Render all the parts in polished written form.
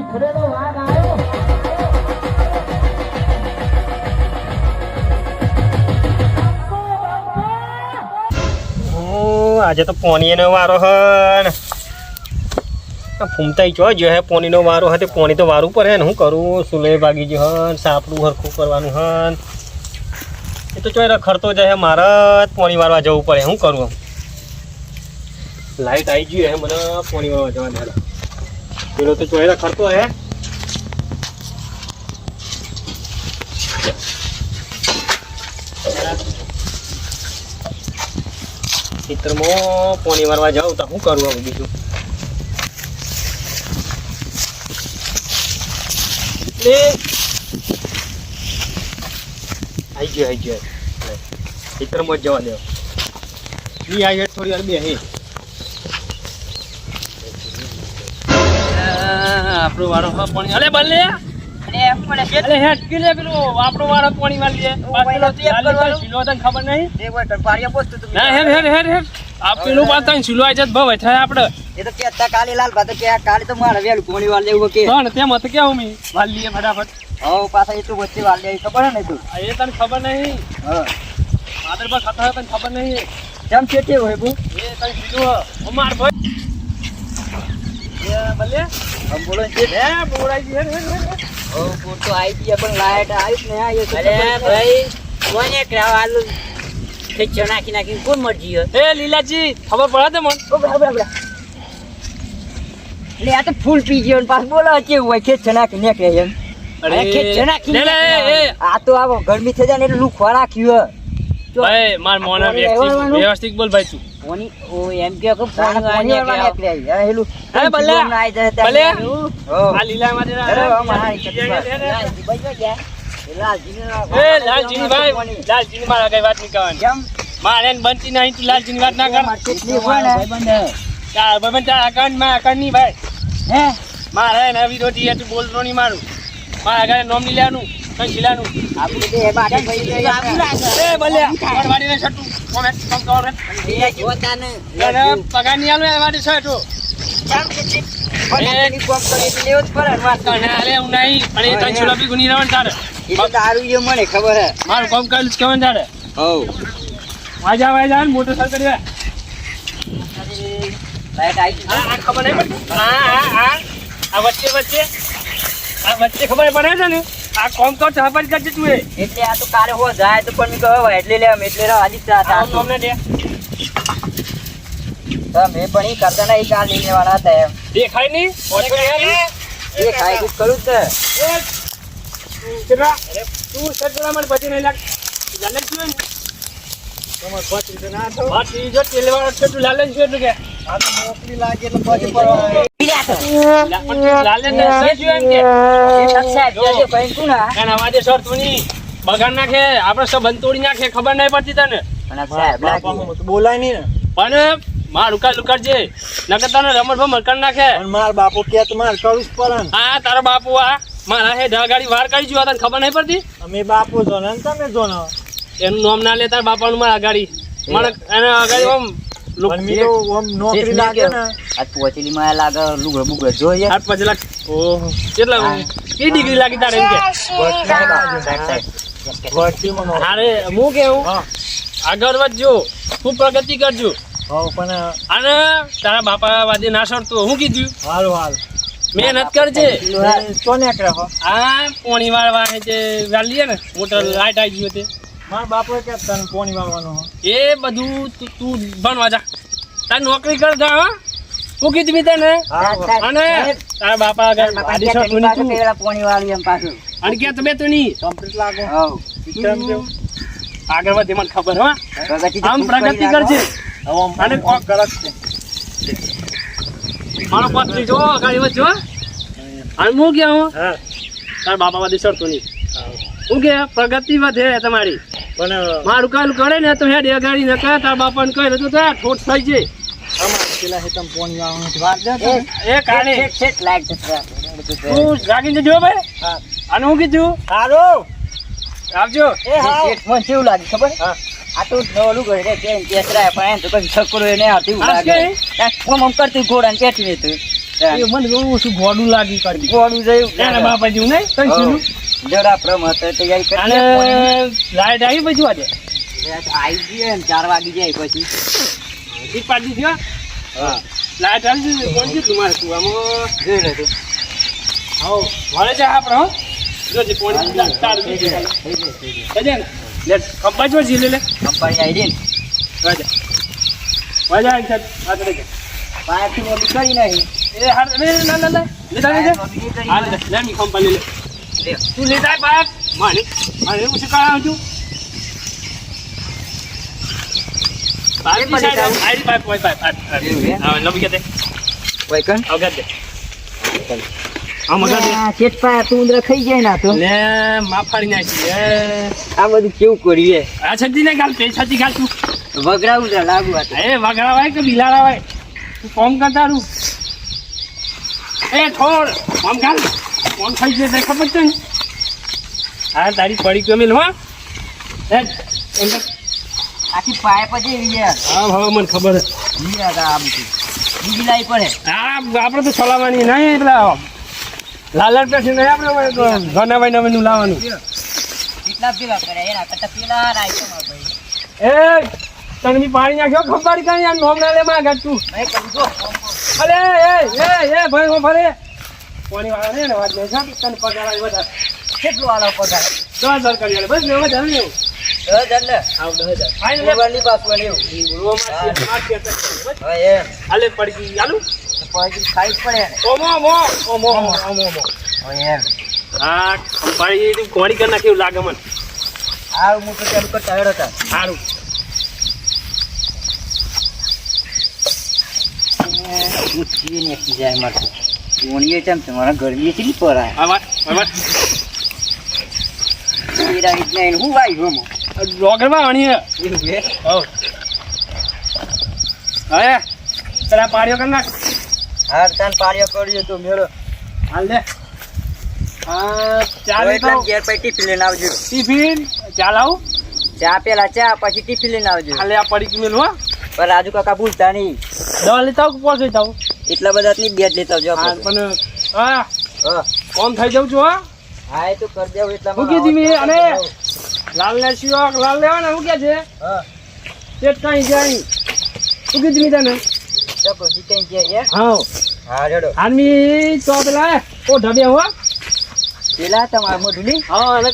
આજે તો પોણીનો વારો હન ફૂમતાઈ ચો જો હે પોણીનો વારો હતે પોણી તો વારું પર હે ને હું કરું સુલે ભાગી જો હન સાપડું હરખું કરવાનું હન એ તો ચોય રખડતો જાય મારે પોણી વારવા જવું પડે હું કરું લાઈટ આવી ગઈ હે મને પોણી વારવા જવા દે પેલો તો ચોય રખડતો હે ખેતરમાં પોણી મારવા જાઉં તો શું કરવું હવે બીજું આવી ગયો ખેતરમાં જ જવા દેવો બી આવી થોડી વાર બે હે આપણો વાળો પાણી અલે બલ્લે આપણો વાળો પાણી વાળી ખબર નહીં પેલું વાત સિલવાય છે ભાવ થાય આપડે એ તો કે કાલે લાલ ભાત કે કાલે તો મારે વેલું કોણી વાળ લેવું કે પણ તેમ તો કેવું મી વાળ લીએ ફટાફટ હો પાછા એ તો વચ્ચે વાળ લે ખબર ને તું એ તને ખબર નહીં હા આદર પર ખાતા તને ખબર નહીં કેમ છે હોય બુ એ તને કીધું અમાર ભાઈ એ ભલે હમ બોલો છે હે બોલાઈ હે હો પૂર તો આવી ગઈ પણ લાઈટ આવી ને આ અરે ભાઈ કોને કરાવાલું ખેચો નાખી કોણ મરજી એ લીલાજી ખબર પડે તે મન લે આ તો ફૂલ પી ગયો ને પાછ બોલો કેવું હોય ખેચો નાખી નીકળે એમ અરે ખેચો નાખી આ તો આવો ગરમી થઈ જાય ને એટલે લુખવા રાખ્યું ભાઈ માર મોના વ્યવસ્થિત બોલ ભાઈ તું કોની ઓ એમ કે પાણી નીકળે હેલું હે ભલે ભલે હો આ લીલા માં અરે મારી લાલજીની ભાઈ લાલજીની મારા કઈ વાત નહીં કરવાની કેમ મારે બનતી નહીં તું લાલજીની વાત ના કર કેટલી હોય ને ચાર ભાઈ ચાર અકાઉન્ટ ની ભાઈ હે મારે નવી રોટી તું બોલતો નહીં મારું મારા ઘરે નોમ નહીં લેવાનું કઈ જિલ્લાનું આપણે તે બાકી ભાઈ એ ભલે વાડીને છટું કોમેન્ટ કમ કરો રે એ જોતા ને અરે પગાર નહીં આલું એ વાડી છટું કેમ કે છે પગારની કોમ કરી લેવું જ પડે વાત તને આલે હું નહીં અને એ તને છોલા બી ગુની રહેવાનું તારે એ તો તારું એ મને ખબર હે મારું કામ કરેલું કેવું તારે હો વાજા ને મોટો સર કરી લાઈટ આવી આ ખબર નહીં પડતી આ વચ્ચે ખબર પડે છે ને આ કોમ તો ચાપર કરજે તું એટલે આ તો કાલે હો જાય તો પણ મી કહો એટલે લેવા એટલે રા આદિત્ય હતા આ અમને દે તો મે પણ ઈ કરતા ના ઈ કાલ લઈને વાળા હતા એમ દેખાય નહીં એ ખાઈ કુછ કરું છે કેટલા તું સજરા મને પછી નહીં લાગ લાલે છું ને તમાર 5 રૂપિયા ના તો બાકી જો તેલવાળો છે તું લાલે છે એટલે કે આ તો મોકલી લાગે એટલે પછી પડવા લાલે ને સજ્યો એમ કે એ સક્ષા જે ભાઈ તું ના કાના વાજે સર તું ની બગાડ નાખે આપણે સબ બંતોડી નાખે ખબર નહીં પડતી તને પણ સાહેબ લાગી તો બોલાય નહીં ને પણ માર લુકાર જે નકર તને રમણ ભમણ કરી નાખે પણ માર બાપુ કે તો માર કરું જ પડે ને હા તારો બાપુ આ મારા હે ગાડી વાર કરી જો તને ખબર નહીં પડતી અમે બાપુ જો ને તમે જો ને એનું નામ ના લે તાર બાપાનું મારા ગાડી મને એને ગાડી આમ પણ મી તો આમ નોકરી લાગે ને આ પોચલી માં લાગે લુગડો બુગડો જોઈએ 8-5 લાખ ઓહો કેટલા કે ડિગ્રી લાગી તારે એમ કે અરે હું કેવું આગળ વધજો ખૂબ પ્રગતિ કરજો હા પણ અને તારા બાપા વાદે ના સરતો હું કીધું હાલ મહેનત કરજે કોને કરે હો આ પોણી વાળવા છે વાલીએ ને મોટર લાઈટ આવી ગયો તે માર બાપુ કે તને પોણી વાળવાનો હો એ બધું તું ભણવા જા તાર નોકરી કર જા હા હું કીધું બી તને અને તારા બાપા વાદે સરતો નહીં તું પોણી વાળી એમ પાછું અને કે તમે તો નહીં કમ્પ્લીટ લાગો હો કેમ કેમ આગળ વધે મને ખબર હો પ્રગતિ આમ પ્રગતિ કરજે હવે અને કોક કરક છે મારો પત્રી જો ગાડી વચ્ચે હો અને હું ગયા હું હા તારા બાપા વાદે સરતો નહીં હું કે પ્રગતિ વધે તમારી પણ મારું કાલું કરે ને તો હેડ એ ગાડી ને કહે તારા બાપાને કહે તો ઠોઠ થઈ જાય અમાર પેલા હે તમ પોણી વાળવાનો વાત દે એ કાલે સેટ લાઈટ જશે તું જાગીને જો ભાઈ હા અને હું કીધું હાલો આવજો એ હા મને કેવું લાગે ખબર હા આ તો નવલું ગઈ રે કે કેસરા પણ એમ તો કઈ છકરો એને આવતી આ કે લાગે કોમ કરતી ઘોડા ને પેટી ને તો એ મને બહુ શું ગોડું લાગી કાઢી ગોળું જયું. એના બાપા જેવું નહીં તઈ સીનું. જરા પ્રમત તૈયારી કરી અને લે. લાઈટ આવી પછી વાજે આવી ગઈ ને 4 વાગી જાય પછી. ઠીક પાડી દીધી હા લાઈટ આવી છે કોણ છે તમારે તું આમાં જોઈ લે તું. હાઉ વળે છે આપણે હો જોજે પોણી તાર બીજી કજે લે કંપા જો જી લે કંપની આવી રહી ને. વાજા વાજા એક સાથ હાથ રે પાયાથી મોટી કરી નહીં. એ હાર રે ના ના લેતા લેજે હાલ લે ની કંપા લે લે. તું લેતા બાપ માને માને હું શીખવાડું છું બાકી સાઈડ આઈડી પાઇપ હા લબી કે દે ઓય કન. આવગા દે આ મગા દે આ શેઠ પાયા તું ઉંદરા ખાઈ જાય ના તો. લે માફાડી નાખી લે આ બધું કેવું કર્યું આ છતી ને ગાલ પે છતી ગાલ તું એ વગરાવું છે લાગુ હતું. એ વગડાવાય કે બિલાડાવાય તું કોમ કરતા રૂ એ છોડ કોમ ગાલ કોમ થઈ ગયો તે ખબર છે ને આ તારી પડી કે મેલ હો એ એમ આખી પાઇપ જ એવી છે. હા હવે મને ખબર છે યાર આ બધું બીજી લાઈ પડે. હા આપણે તો ચલાવવાની નહીં પેલા લાલર પેસી નહીં આપણે ઘનાભાઈ નવીનું લાવવાનું કેટલા ભેગા કર્યા એના કરતા પેલા રાખ્યો મારો ભાઈ. એ તને બી પાણી નાખ્યો ખંભારી કાંઈ યાર નોમ ના લે માં ગાટ તું ભાઈ કરું જો. અરે એ ભાઈ હું ફરે પાણી વાળા ને વાત નહીં સાહેબ તને પગાર આવી વધારે કેટલું આલો પગાર? 10,000 કરી આલે બસ ને વધારે નહીં એવું 10,000 લે. આવ 10,000 ફાઇનલ લે વાલી બાપુ લેવું. હવે એમ આલે પડી ગઈ આલુ પછી ખાઈ જ પડે ને. ઓમો હવે એમ હા ખંભારી તું કોણી કરી નાખી એવું લાગે મને હારું હું તો ચાલુ કરતા હેડો તા. સારું હું ચીવી નાખી જાય મારે. ઊણીએ કેમ તમારા ગરમી કેટલી પરાય. આ વાત એરા રીતના એને હું વાઈ ગમો. ડોગરમાં વણીએ એવું છે. હવ હવે પેલા પાડીઓ કરી નાખ હાર તાન પાડ્યો કર્યો તો મેળો. હાલ લે હા ચા તો લેતા એટલા આવ. ઘેર પછી ટિફિન લઈને આવજો. ટિફિન ચા લાવું ચા પેલા ચા પછી ટિફિન લઈને આવજો. હાલે આ પડી ગઈ મેલું પણ રાજુ કાકા ભૂલતા નહીં. દવા લેતા આવું કે પોસ લેતા આવું એટલા બધા ની બે જ લેતા આવજો હા આપણે. પણ હા હા કોમ થઈ જાઉં છું હા હા એ તો કરી દેવું એટલા હું કીધી મેં અને લાલ ને શિયોક લાલ લેવા ને શું કે છે હા તે કઈ જાય શું કીધી મેં તને ચકો જીતે ગયા હા હા રેડો. આર્મી તો પેલા ઓ ઢબે હો પેલા તમારા મોઢુલી. હા અને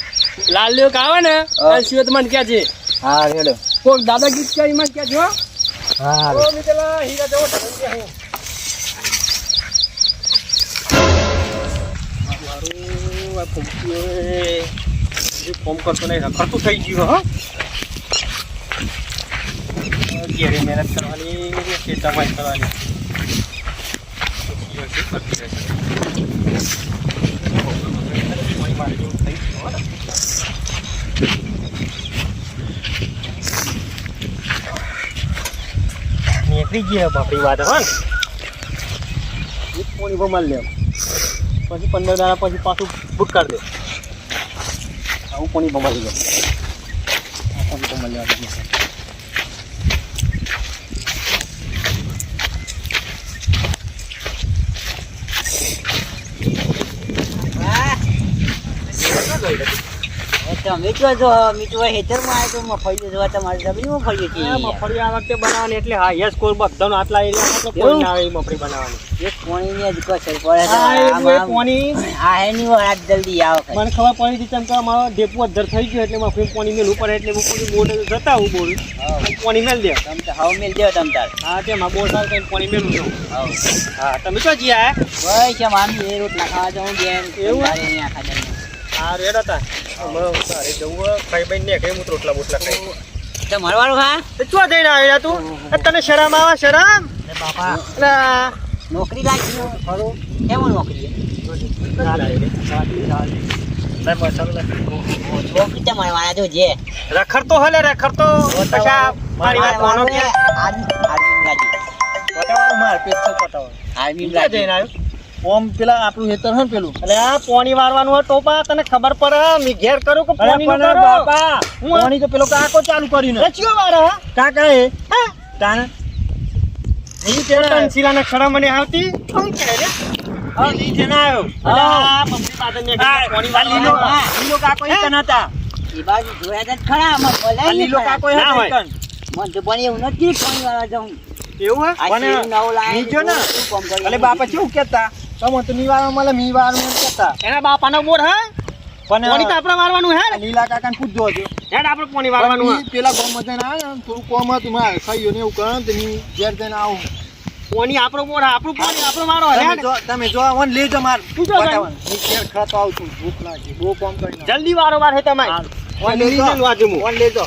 લાલ લેક આવે ને એ શિયો મને કે છે હા રેડો. કોક દાદા ગીત કે મને કે છે હો હા ઓ મી પેલા હીરા દેવો ઢબે હું મારું આ પંક્તિઓ જે કોમ કરતો નહીં રખડતું થઈ ગયું હો ઘેરે મહેનત કરવાની ખેતરમાં કરવાની નીકળી ગયા બાપરી વાત હો ને એક પોણી પર માલ લેવ પછી 15 દાડા પછી પાછું બુક કરી દે આવું પોણી પર મારી ગયો આ પોણી પર માલ લેવા તમે જો મીઠું હેતરમાં આવે તો મફળી જવા તમારે જબરીમાં ફરીએ છીએ. મગફળી આ વખતે બનાવવાની એટલે હા યસ કોલ બધાનો આટલા એરિયામાં તો કોઈ ના આવે એ મગફળી બનાવવાની એક પોણીની જ કસર પડે છે. હા આમ એ આમ. પોણી આ એની વાત જલ્દી આવો કઈ. મને ખબર પડી હતી તેમ કે મારો ડેપો અધર થઈ ગયો એટલે મગફળી પોણી મેલું પડે એટલે હું પોણી બોર્ડ જતા હું બોલું પોણી મેલ દે તમ તો હાવ મેલ દેવો તમ તાર. હા તેમાં બોર્ડ આવે તો પોણી મેલું છું હાવ. હા તમે તો જીયા ભાઈ કેમ આમ એ રોટલા ખાવા જાઉં બેન. એવું? તારે અહીંયા ખાધા નહીં. હા રેડ હતા તારે જવું ખાઈ બાઈ ને કઈ રોટલા બોટલા ખાઈ તમારું વાળું હા. તો ચો જઈને આવ્યા તું તને શરમ આવે શરમ અરે બાપા અલા નોકરી લાગી ખરું. કેમ નોકરી છોકરી તમારે વાળા જો જે રખડતો હલે રખડતો કશા મારી વાત માનો કે આર્મી જઈને આવ્યો ઓમ પેલા આપણું હેતર હે પેલું એટલે આ પોણી વારવાનું હોય ટોપા તને ખબર પડે મી ઘેર કરું કે પોણી નું કરો બાપા પોણી તો પેલો કાકો ચાલુ કર્યું ને રચ્યો વાળા કાકા એ તાને ઈ ચેતન શીલાના ખડામણી આવતી શું કહે રે? હા ઈ જણાયો અલા, મમ્મી પાસે ને પાણી વાળી લીલો લીધો. લીલો કાકો ઈ કન હતા એ બાજુ જોયા તા ખરા મને આ બોલાય લીલો કાકો ના હતા હોય. ઈ કન મને તો પણ એવું નથી પાણી વાળા જાઉં એવું હે આ મને શેરું નવું લાયા નીચો ને શું કામ કર્યું? અલે બાપા કેવું કેતા તમે તો નિવારણ મળે મીવારણ એમ કેતા એના બાપાનો બોર હે પણ પાણી તો આપણે મારવાનું હે આ લીલા કાકાને પૂછજો જો હેડ આપણે પાણી વાળવાનું હે ઈ પેલા ગામમાં જઈને આવ્યા ને થોડું કોમ હતું મારે ખાઈયો ને એવું કરે ને તો ઈ ઘેર જઈને આવું પાણી આપણો બોર હે, આપણું પાણી આપણો મારો હેડ તમે જો વન લેજો માર શું જો ભાઈ? બતાવવાનું. ઈ ઘેર ખાતો આવું છું ભૂખ લાગી બહુ કામ કરી નાખ. જલ્દી વારો વાર હે તમારે વન લેજો વન લેજો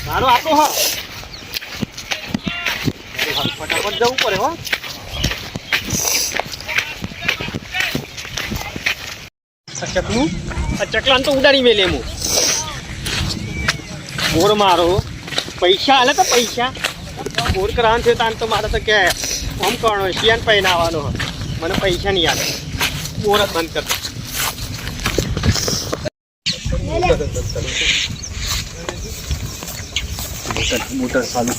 મારો આપણો હો ફટાફટ જવું પડે હો આ ચકલાને તો ઉડાડી મેલે હું બોર મારો પૈસા આલે તો પૈસા બોર કરવાનું છે તાન તો મારે તો કે આમ કરવાનો શિયાન પૈને આવવાનો હોય મને પૈસા નહીં આવે બોર જ બંધ કર મોટર ચાલુ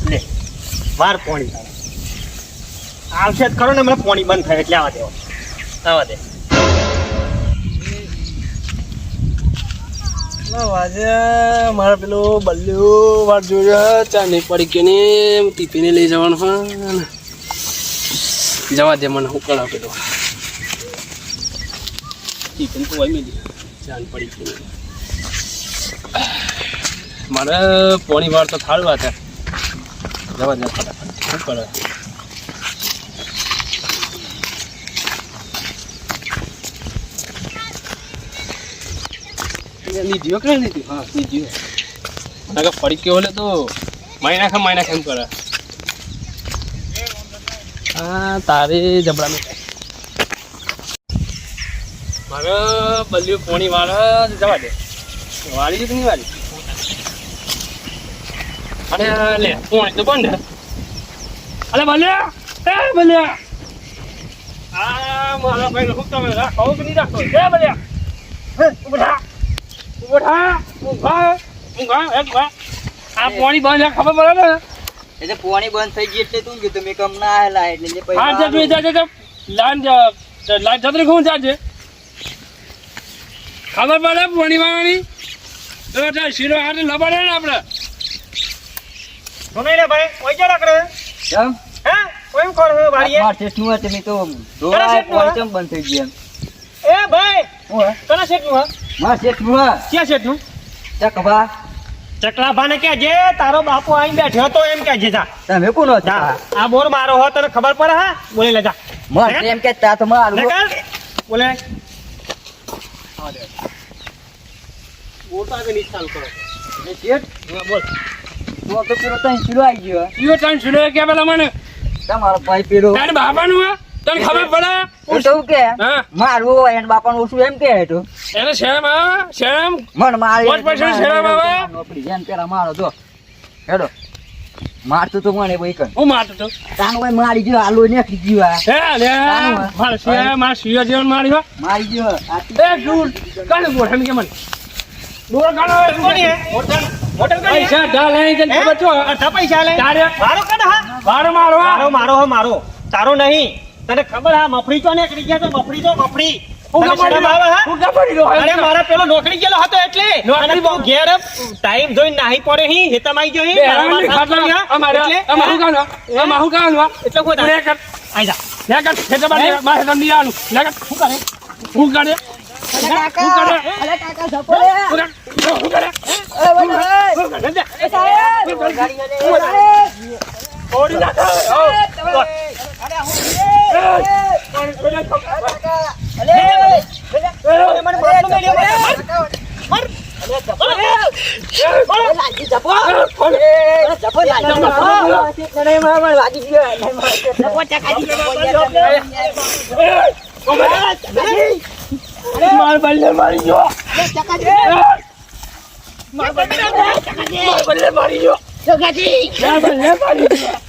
લે વાર પાણી આવશે જ ખરો ને મને પાણી બંધ થાય એટલે આવા દે વાજે મારા પેલો બલ્યો વાર જોયો ચા નહીં પડી કે ને ટીપીને લઈ જવાનું હા જવા દે મને હું કરા પેલો ટીપીને તો હોય મેલી ચાન પડી કે મારે પોણી વાર તો થાળવા છે જવા દે ફટાફટ શું કરે લીધ્યો કે લીધી હા લીધ્યો નાખે ફરી કેવો લે તો માઈ નાખે એમ કરે હા તારે જબડાનું મારે બલ્યું પોણી વાળા જવા દે વાળી કે નહીં વાળી અને લે પોણી તો બંધ અલે બલ્યા એ બલ્યા આ મારા ભાઈ હું તમે રાખો કે નહીં રાખો એ બલ્યા ઉભા આ પાણી બંધ છે ખબર પડે ને એટલે પાણી બંધ થઈ ગઈ એટલે તું કીધું મેં કમ ના આયેલા એટલે જે પૈસા હા જતું જા લાઈન જતરી કોણ જાજે ખબર પડે પાણી વાળવાની તો શીરો હાથે લબાડે ને આપણે સુનાઈ રે ભાઈ કોઈ જા રાખડે કેમ હે કોઈ કોણ હે વાડીએ માર શેઠનું હતું મેં તો તારા દોરા શેઠનું પાણી હે? કેમ બંધ થઈ ગયા એ ભાઈ હું હે કના શેઠનું હે માર શેઠનું હે ક્યાં શેઠનું ચકભા ચકલાભાને કે જે તારો બાપુ આઈ બેઠો તો એમ કે જે જા તમે કોનો જા હતા આ બોર મારો હો તને ખબર પડે હા બોલે લે જા માર એમ કે તા તો મારું નકર બોલે બોલ તો આગળ નીચ ચાલુ કરો શેઠ હા, બોલ તું તો પેલો તઈ કિલો આવી ગયો ઈયો તને શીરો કે પેલા મને તમારો ભાઈ પેલો તારે બાપાનું હે તને ખબર પડે હું તો કે હા મારું હોય એને બાપાનું ઓછું એમ કે હતું એને શરમ આવે શરમ મન મારે પાંચ પૈસા શરમ આવે? નોકરી જેમ પેલા મારો જો હેડો મારતું તો મને ભાઈ કર હું મારતો તો તાનું ભાઈ મારી ગયો આલુ ને ખીજી આ હે લે તાનું હે? માર શિયા માર શિયા જીવન મારી હો મારી ગયો આ એ દૂર કાને બોલ એમ કે મને દૂર કાનો કોની હે હોટલ હોટલ કઈ પૈસા ઢાલ લઈ તને ખબર છો અડધા પૈસા લે તારે મારો કદ હા બાર મારો મારો મારો હો મારો તારો નહીં તને ખબર હા મફળી તો નીકળી ગયા તો મફળી હું તને શરમ આવે હા? હું પડી રહ્યો અરે મારા પેલો નોકરી ગયેલો હતો એટલે અને બહુ ઘેર ટાઈમ જોઈને નાહી પડે હી હેતમ આવી ગયો હી અમારે અમારું કાનો અમારું કાનો એટલે કોઈ લે કર આઈ જા લે કર ખેતર બાર મારે તમને આનું લે કર શું કરે હું કરે અલે કાકા અલે કાકા જપો લે હું કરે અરે ભાઈ હું કરે એ સાહેબ ગાડી લે ઓડી નાખો અરે હું અરે મને બાપનો મેલ્યો મર લાગી જપો જપો લાગી નડે માં લાગી ગયો જપો ચકાજી માર બલ્લે મારી ગયો ચકાજી બલ્લે મારી ગયો ચકાજી માર બલ્લે મારી ગયો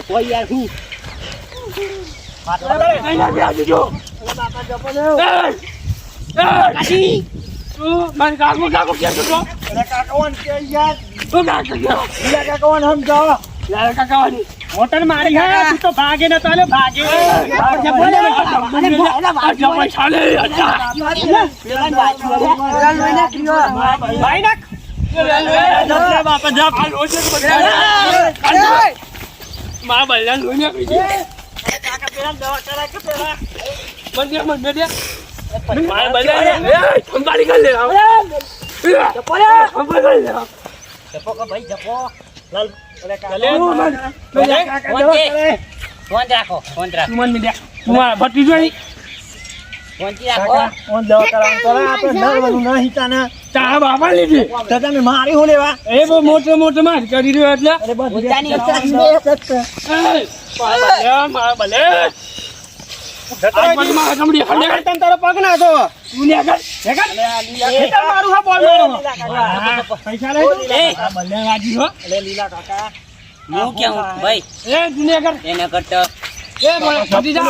કોઈ યાર હું અહીંયા આવી જો બાપા જપો લે ચકાજી તું મારી કાકો કાકો કે તો અરે કાકાઓન કે યાર તું કાકા લીલા કાકાઓન સમજાવો લા કાકાવાની મોટર મારી હે તું તો ભાગે ન તો લે ભાગે જમાઈ ચાલે ભાઈ નાખ બાપા જા મારા બલ્લા લોઈને કીધી કાકા પેલા દવા કરાય કે પેલા મને દે મારા બલ્લા એ સંભાળી કર લે જપો કે ભાઈ જપો લાલ ફોન રાખો ફોન રાખો તું મને દે તું મારા ભટ્ટી જોઈ ફોનથી રાખો ઓન દવા કરાવવાનું તો આપણે ડરવાનું નહીં તાને તારા બાપા લીધી તો તમે મારી હું લેવા એ બહુ મોટો માર કરી રહ્યો એટલે અરે બસ પોતાની મારા ભલે મારા કમડી હંડે તન તારો પગ ના તો તું ને કર ખેતર મારું હા બોલ મારો પૈસા લે તું આ ભલે રાજી હો લે લીલા કાકા હું કેવું ભાઈ એ દુનિયા કર એને કરતો એ બોલ ભટી જા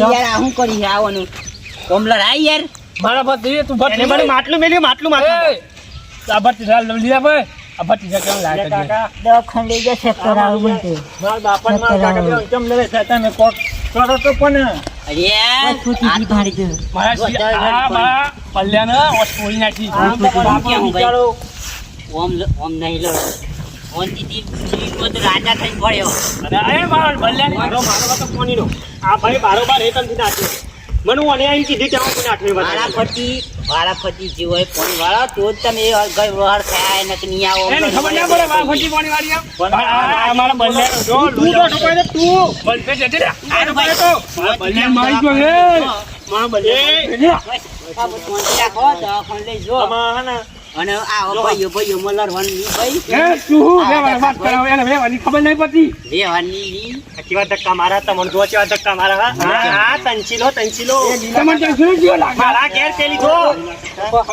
યાર આ હું કરી છે આવવાનું કોમલર આ યાર મારા ભટ્ટી તું એને ભટ્ટી મને માટલું મેલ્યું માટલું માટલું આ ભટ્ટી ચાલ લીધા ભાઈ આ ભટ્ટી જા કેમ લાગે કાકા દવાખાને લઈ જશે કરાવ બનતે મારા બાપા મારા કાકા પેલા કેમ લેવે છે તમે કોક કરો તો પણ અરે આ ભાડી દે મારા પલ્યાને ઓસ્ટ્રેલિયા નાખી કેવું ભાઈ ઓમ નહીં લો ઓન દીદી તો રાજા થઈને પડ્યો અને એ મારા પલ્યાની મારો તો કોની નો આ ભાઈ બારોબાર એ તમથી નાખ્યો મને ઓને આવી કીધી કે હું નાખ્યો વાળા ફટી જે હોય ફોન વાળા તો જ તમે ગઈ વહાર થાય ને કે નહીં આવો એને ખબર ના પડે મારા ભટ્ટી પાણી વાળી આ મારા પલ્યાનો જો તું તો ઠોકાઈ દે તું બલતે જતે રે આ ભાઈ મારા પલ્યા મારી ગયો હે મારા પલ્યા ફોન રાખો દવાખાને લઈ જો આમાં હે ને અને આ ભાઈઓ મલરવાની ભાઈ એ તું હું બે વાત કરાવ એને વેવાની ખબર નહીં પડતી લેવાની આખી વાત ધક્કા મારા તમને જો કેવા ધક્કા મારા હા તંચીલો તમને તો શું જીવ લાગે મારા ઘેર પેલી જો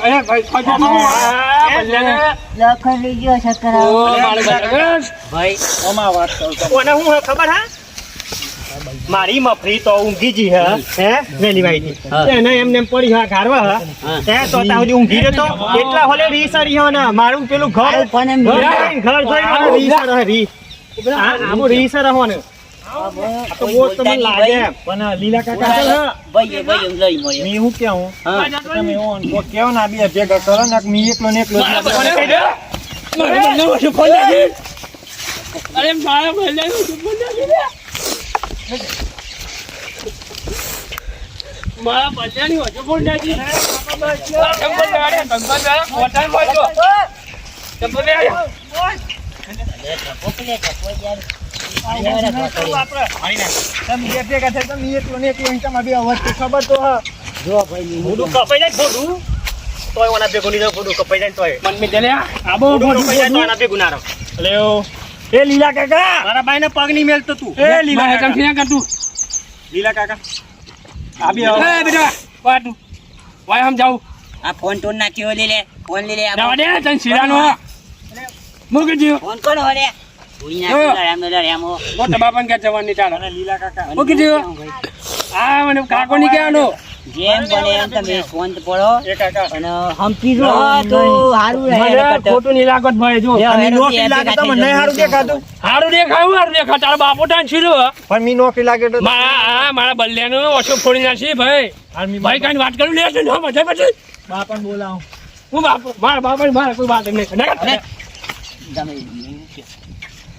એ ભાઈ ખાજો પલ્યાને દવાખાને લઈ ગયો ચક્કર ઓ મારા પલ્યા ભાઈ ઓમાં વાત કરતો ઓને હું ખબર હા મારી મફરી તો ઊંઘી જી હે વેલી વાઈ એને એમને એમ પડી હા ઘારવા હા તે તો તા સુધી ઊંઘી રહ્યો તો એટલા હોલે રીસરી હો ને મારું પેલું ઘર પણ એમ ઘર જોઈ રીસર હે રી આમો રીસર હો ને આ તો બહુ તમને લાગે પણ લીલા કાકા છે ભાઈ લઈ મળ્યો મી હું કેવું હા તમે ઓન કો કેવો ના બે ભેગા કરો ને મી એકલો ને એકલો અરે મારા પલ્યા મારા પલ્યાની હજુ ફોન નાખી તમે બે ભેગા થાય તમે એકલો ને એકલો તમારે બે વચ્ચે ખબર તો હા જો ભાઈ ફોડું કપાઈ જાય ફોડું તોય ઓના ભેગું નહીં ફોડું કપાઈ જાય તોય મન મે ચલે આબો ફોડું કપાઈ જાય તો આના ભેગું ના રહો લ્યો એ લીલા કાકા મારા ભાઈને પગ નહીં મેલતો તું એ લીલા મારે કાકા કામ કરતું લીલા કાકા એ બેટા વાટું વાય હમ જાઉં આ ફોન ટોન નાખ્યો લે ફોન લે જવા દે તને શીરાનો મૂકી દીધું ફોન કોણ હોરે પૂરી નાખ્યો રામ મોટા બાપાને ક્યાં જવાની ચાલે લીલા કાકા મૂકી દીધું આ મને કાકો ની કહેવાનો જેમ બને એમ તમે ફોન પડો એ કાકા અને હમ્પી રો તો હારું રહે મને ખોટું નહીં લાગત ભાઈ જો મી નોકરી લાગે તો મને હારું દેખાતું હારું દેખાય તારા બાપો ટાઈમ છીરો પણ મી નોકરી લાગે તો મારા બલ્યાનો ઓછો ફોડી નાખી ભાઈ ભાઈ કાંઈ વાત કરું લે છે ને મજા પછી બાપાને બોલાવું હું બાપો મારા બાપા મારા કોઈ વાત નહીં તમે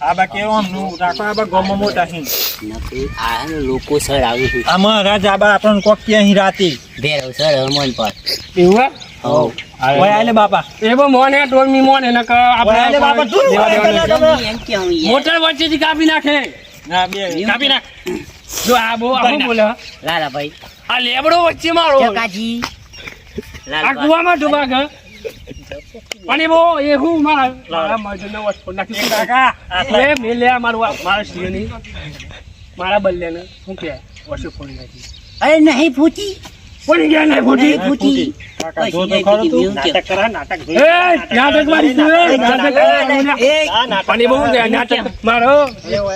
આ બા કેવો આમ નું રાખો આ બા ગોમો મોટા હી નકરી આ લોકો સર આવું છું આમાં રાજા બા આપણને કોક કે અહીં રાતી ભેરવ સર હમન પર એવું હો ઓય આલે બાપા એ બો મોને ટોમી મોને ને ઓય બાપા તું દેવા દેવાનું એમ કે હું મોટર વચ્ચેથી કાપી નાખે ના બે કાપી નાખ જો આ બો આવું બોલે લાલા ભાઈ આ લેબડો વચ્ચે મારો કાજી આ કુવામાં ડૂબા ગયો અને બો એ હું મારા મજનો વસ્તુ નાખી કાકા એ મેલે મારું મારા શ્રીની મારા બલ્યાને શું કે વર્ષો ફોડી નાખી અરે નહીં ફૂટી પડી ગયા ને ફૂટી ફૂટી કાકા જો તો ખરો તું નાટક કરા નાટક એ નાટક મારી તું નાટક પાણી બહુ દે નાટક મારો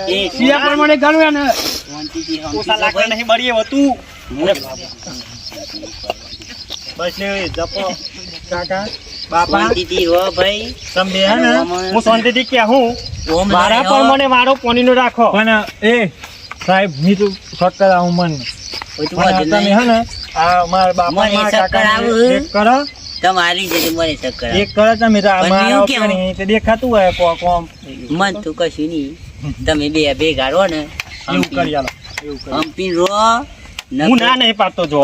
એ સિયા પ્રમાણે ગણ્યા ને શાંતિથી ઓસા લાકડા નહીં બળીએ હતું બસ ને જપો કાકા બાપા શાંતિથી રહો ભાઈ. તમે બે હે ને આમાં- હું શાંતિથી કહું ઓમ મારા લડ્યો. પણ મને વારો પોણીનો રાખો પણ એ સાહેબ મી તું શોટ કરાવું મન કોઈ તું વાંધો તમે નહીં. હે ને આ મારા બાપા મને મારા શક્કર કાકા આવું. એક કરો તમારી જશે મને ચક્કર આવે. એક કરો તમે તો પણ મારા એવું કેવું? ઓપરેની તે દેખાતું હોય કોમ મન તો કશું નહીં. તમે બે ભેગા રહો ને એવું કરી આલો એવું કરી હંપીને રહો. હું ના નહીં પાડતો જો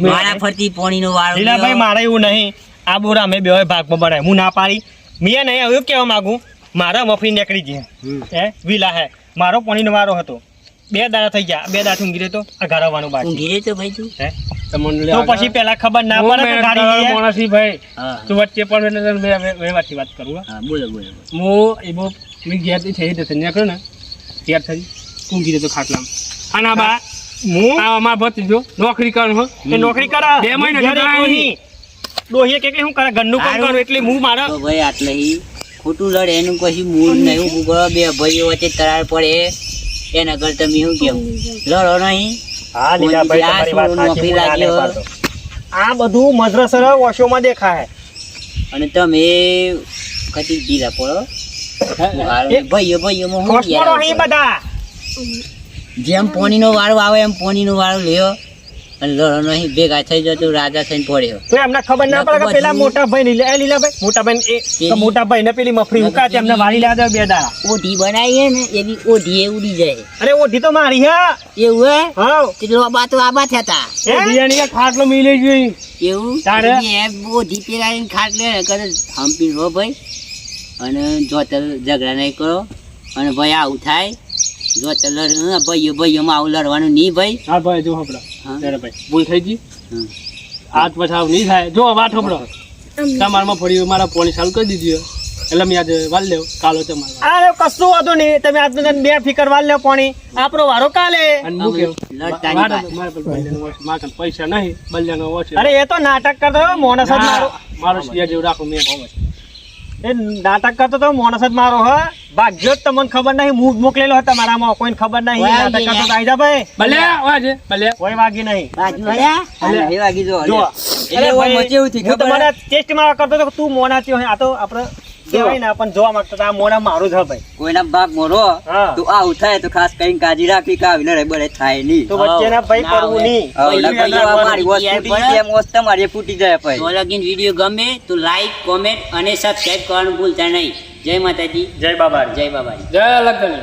મારા ફરતી પોણીનો વાળો લીલાભાઈ લ્યો. મારે એવું નહીં આ બોરા અમે બે ભાગમાં બનાય હું ના પાડી મેં નહીં એવું કહેવા માંગુ મારા મફરી નીકળી ગઈ હે વિલા હે મારો પાણીનો વારો હતો 2 દાડા થઈ ગયા 2 દાડા ઊંઘી રહેતો આ ઘરવાનું બાકી ઊંઘી રહેતો ભાઈ તું. હે તો પછી પેલા ખબર ના પડે કે ગાડી લઈ આય. મોણસી ભાઈ હા તું વચ્ચે પણ મેં વાતથી વાત કરું હા. હા બોલો બોલો બોલો. હું એ બહુ મેં ઘેરથી થઈ જશે નીકળ્યો ને ત્યાર થઈ ઊંઘી રહેતો ખાટલામાં અને આ બા હું આ અમારા ભત્રીજો નોકરી કરું હો એ નોકરી કરા 2 મહિના ઘરે થયા ડોહી ડોહીએ કે શું કરે ઘરનું કામ હારું. કરું એટલે હું મારા તો ભાઈ આટલે ઈ ખોટું લડે એનું કશું મૂળ નહીં ઊભું કરો. બે ભાઈઓ વચ્ચે તરાર પડે એના કરતા મેં શું કેવું લડો નહીં. હા લીલાભાઈ આ તમારી વાત શું નોકરી સાચી હું ના નહીં લાગ્યો? પાડતો. આ બધું મદ્રસર ઓશોમાં દેખાય અને તમે કતી ઢીલા પડો. ભાઈઓ ભાઈઓમાં શું ખોસપણો અહીં યાર? બધા જેમ પોણીનો વાળો આવે એમ પોણીનો વાળો લ્યો અને લડો નહીં. ભેગા થઈ જતો રાજા થઈને પડ્યો. તો એમને ખબર ના પડે કે પેલા મોટા ભાઈ ની લીલાભાઈ મોટા ભાઈ પેલી- મોટા ભાઈ ને પેલી મફરી ઉકા છે એમને વાળી લેવા દે 2 દાડા ઓઢી બનાવીએ ને એવી ઓઢી એ ઉડી જાય અરે ઓઢી તો મારી હા એવું હે હા કેટલો આબા તો આબા થયા હે? બિયાની ખાટલો મિલે જોઈ એવું તારે? ઓઢી પેલા ખાટ લે કરે હંપી રહો ભાઈ. અને જો ઝઘડા નહીં કરો અને ભાઈ આવું થાય જો ભાઈઓ ભાઈઓમાં આવું લડવાનું નહીં ભાઈ. હા ભાઈ જો હપડા હા. ત્યારે ભાઈ ભૂલ થઈ ગઈ હમ. હાથ પછાવ નહીં થાય જો વાત હપડો તમારમાં ફરી મારા પોણી ચાલુ કરી દીધી હોય. એટલે મેં આજે વાલ લેવ કાલો તમારે અરે કશું વાંધો નહીં તમે આજનો બે ફિકર વાળ લે પાણી આપણો વારો કાલે અને હું કેવું લડતા મારે નહીં મારે પર બલ્યાનો ઓછો. મારે કાન પૈસા નહીં બલ્યાનો ઓછો. અરે એ તો નાટક કરતો હતો મોણસ જ મારો મારો સિયા જેવું રાખું મેં એ નાટક કરતો તો મોણસ જ મારો હ ભાગ્યો જ તમને ખબર નહીં હું મોકલેલો હતો તમારામાં કોઈને ખબર નહીં વાગી નાટક કરતો તો ગયા. આઈ જા ભાઈ બલ્યા વાજે બલ્યા કોઈ વાગી નહીં બાજુ હલ્યા? હલ્યા. હા, એ વાગી જો જો હલ્યા. એટલે અરે ઓમ ભાઈ, વચ્ચે એવું થયું હું ખબર તમારા હે? ટેસ્ટ માં કરતો હતો કે તું મોના થયો આ તો આપણે કહેવાય ને પણ જોવા માંગતા હતા આ મોના મારું જ હ ભાઈ કોઈના ભાગ મોરો હા. તો આવું થાય તો ખાસ કરીને કાળજી રાખવી કે આવી લડાઈ બળાઈ થાય નહીં. તો વચ્ચેના ભાઈ ના કરવું હવે. નહીં હવે ના ભાઈ ભાઈ, કરવાનું. મારી વસ્તુ ફૂટી ગઈ, એમ વસ્તુ તમારી એ ફૂટી જાય ભાઈ. તો લગીન વિડીયો ગમે તો લાઈક કોમેન્ટ અને સબસ્ક્રાઇબ કરવાનું ભૂલતા નહીં. જય માતાજી જય બાબા જય બાબાજી. જય લગ્ન